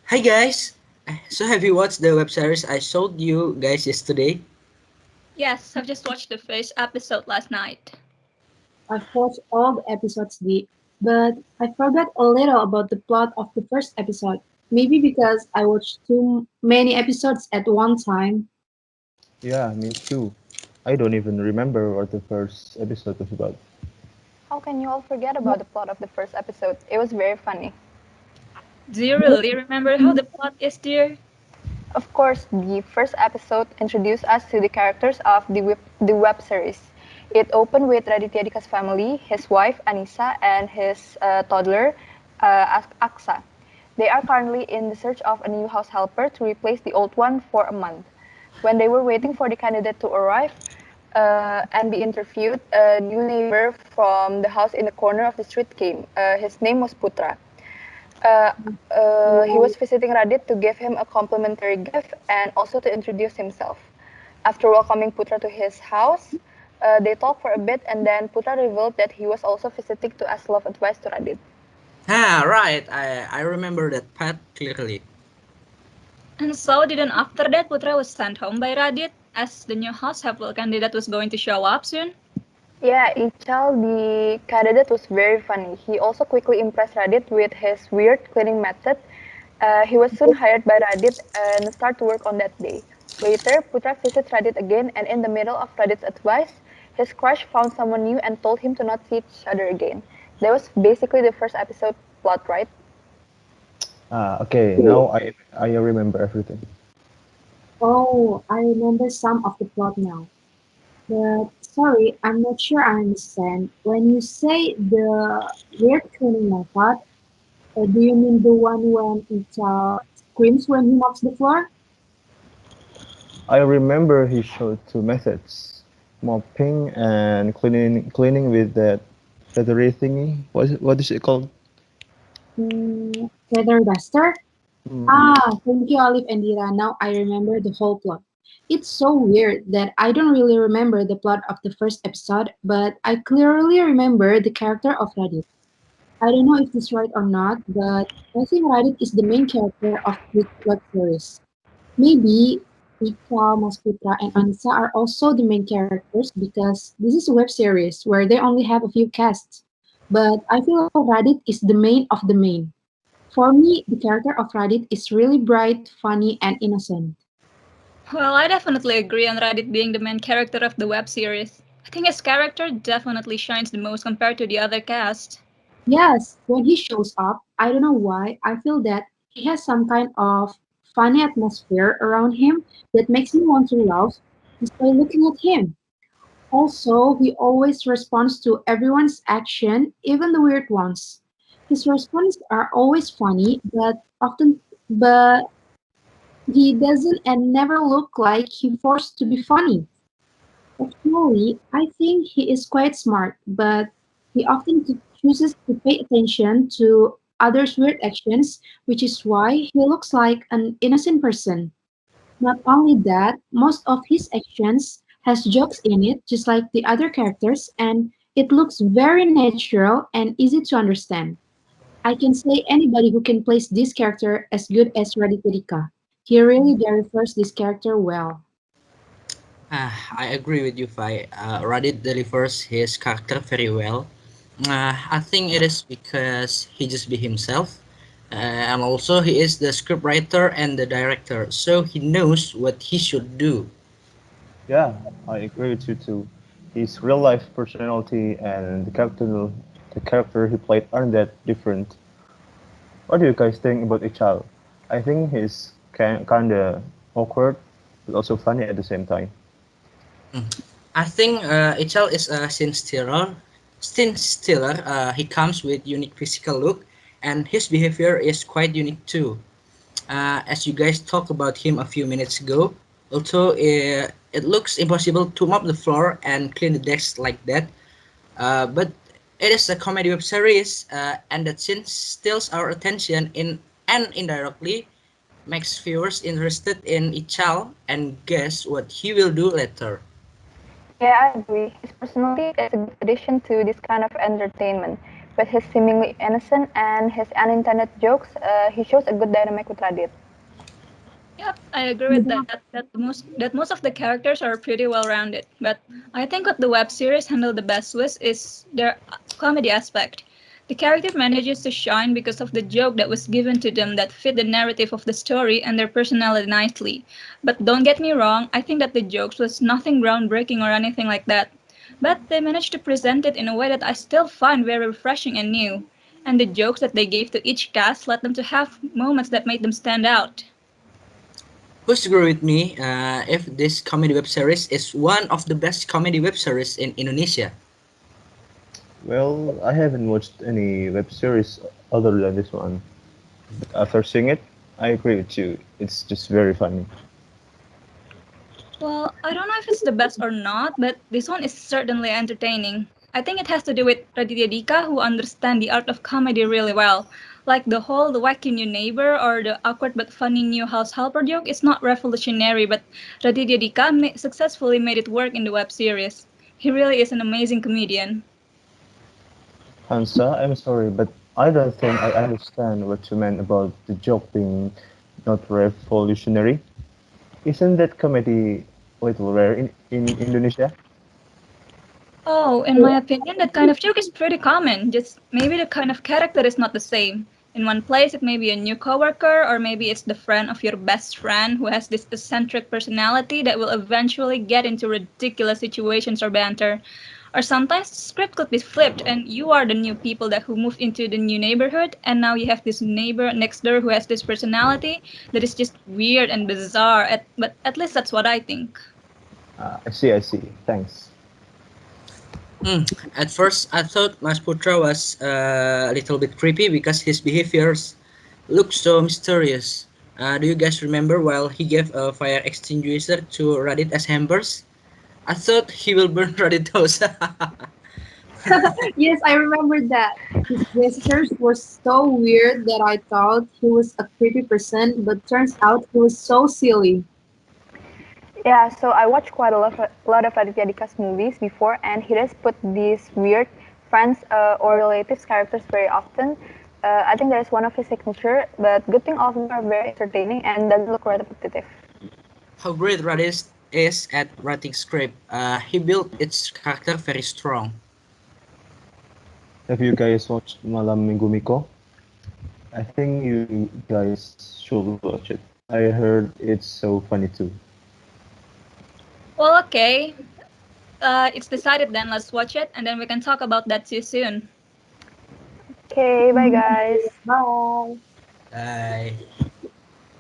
Hi guys! So have you watched the web series I showed you guys yesterday? Yes, I've just watched the first episode last night. I've watched all the episodes, but I forgot a little about the plot of the first episode. Maybe because I watched too many episodes at one time. Yeah, me too. I don't even remember what the first episode was about. How can you all forget about the plot of the first episode? It was very funny. Do you really remember how the plot is, dear? Of course, the first episode introduced us to the characters of the web series. It opened with Raditya Dika's family, his wife Anissa, and his toddler Aksa. They are currently in the search of a new house helper to replace the old one for a month. When they were waiting for the candidate to arrive and be interviewed, a new neighbor from the house in the corner of the street came. His name was Putra. Uh, he was visiting Radit to give him a complimentary gift and also to introduce himself. After welcoming Putra to his house, they talked for a bit and then Putra revealed that he was also visiting to ask love advice to Radit. Ah, right. I remember that part clearly. And so didn't after that Putra was sent home by Radit as the new house helper candidate was going to show up soon? Yeah, Ichal, the candidate, was very funny. He also quickly impressed Radit with his weird cleaning method. He was soon hired by Radit and started to work on that day. Later, Putra visits Radit again, and in the middle of Radit's advice, his crush found someone new and told him to not see each other again. That was basically the first episode plot, right? Okay, now I remember everything. Oh, I remember some of the plot now. But sorry, I'm not sure I understand. When you say the weird cleaning method, do you mean the one when it screams when he mops the floor? I remember he showed two methods: mopping and cleaning with that feathery thingy. What is it called? Feather duster? Mm, Ah, thank you, Olive and Dira. Now I remember the whole plot. It's so weird that I don't really remember the plot of the first episode, but I clearly remember the character of Radit. I don't know if this is right or not, but I think Radit is the main character of this web series. Maybe Dika, Masputra, and Anissa are also the main characters because this is a web series where they only have a few casts. But I feel Radit is the main of the main. For me, the character of Radit is really bright, funny, and innocent. Well, I definitely agree on Radit being the main character of the web series. I think his character definitely shines the most compared to the other cast. Yes, when he shows up, I don't know why, I feel that he has some kind of funny atmosphere around him that makes me want to laugh just by looking at him. Also, he always responds to everyone's action, even the weird ones. His responses are always funny, but he doesn't and never look like he forced to be funny. Actually, I think he is quite smart, but he often chooses to pay attention to others' weird actions, which is why he looks like an innocent person. Not only that, most of his actions has jokes in it, just like the other characters, and it looks very natural and easy to understand. I can say anybody who can place this character as good as Raditya. He really delivers this character well. I agree with you, Fai. Radit delivers his character very well. I think it is because he just be himself. And also he is the scriptwriter and the director, so he knows what he should do. yeah, I agree with you too. His real life personality and the character he played aren't that different. What do you guys think about Ichal? I think he's kinda awkward, but also funny at the same time. Mm. I think HL is a scene stealer. He comes with unique physical look, and his behavior is quite unique too. As you guys talked about him a few minutes ago, although it looks impossible to mop the floor and clean the decks like that, but it is a comedy web series, and that scene steals our attention in and indirectly makes viewers interested in Ichal and guess what he will do later. Yeah, I agree. His personality is a good addition to this kind of entertainment. With his seemingly innocent and his unintended jokes, he shows a good dynamic with Radit. Yep, I agree with that. That most of the characters are pretty well rounded. But I think what the web series handled the best with is their comedy aspect. The character manages to shine because of the joke that was given to them that fit the narrative of the story and their personality nicely. But don't get me wrong, I think that the jokes was nothing groundbreaking or anything like that. But they managed to present it in a way that I still find very refreshing and new. And the jokes that they gave to each cast led them to have moments that made them stand out. Who's agree with me if this comedy web series is one of the best comedy web series in Indonesia? Well, I haven't watched any web series other than this one. But after seeing it, I agree with you. It's just very funny. Well, I don't know if it's the best or not, but this one is certainly entertaining. I think it has to do with Raditya Dika, who understand the art of comedy really well. Like the wacky new neighbor or the awkward but funny new house helper joke is not revolutionary, but Raditya Dika successfully made it work in the web series. He really is an amazing comedian. Hansa, I'm sorry, but I don't think I understand what you meant about the joke being not revolutionary. Isn't that comedy a little rare in Indonesia? Oh, in my opinion, that kind of joke is pretty common. Just maybe the kind of character is not the same. In one place, it may be a new coworker, or maybe it's the friend of your best friend who has this eccentric personality that will eventually get into ridiculous situations or banter. Or sometimes the script could be flipped, and you are the new people that who moved into the new neighborhood, and now you have this neighbor next door who has this personality that is just weird and bizarre. But at least that's what I think. I see. Thanks. At first, I thought Mas Putra was a little bit creepy because his behaviors look so mysterious. Do you guys remember while he gave a fire extinguisher to Radit as hampers? I thought he will burn Radit house. Yes, I remember that. His gestures were so weird that I thought he was a creepy person, but turns out he was so silly. Yeah, so I watched quite a lot of Raditya Dika's movies before, and he does put these weird friends or relatives characters very often. I think that is one of his signature, but good thing all of them are very entertaining and doesn't look repetitive. How great Radit is at writing script. He built its character very strong. Have you guys watched Malam Minggu Miko? I think you guys should watch it. I heard it's so funny too. Well, okay. It's decided then. Let's watch it, and then we can talk about that too soon. Okay, bye guys. Bye. Bye.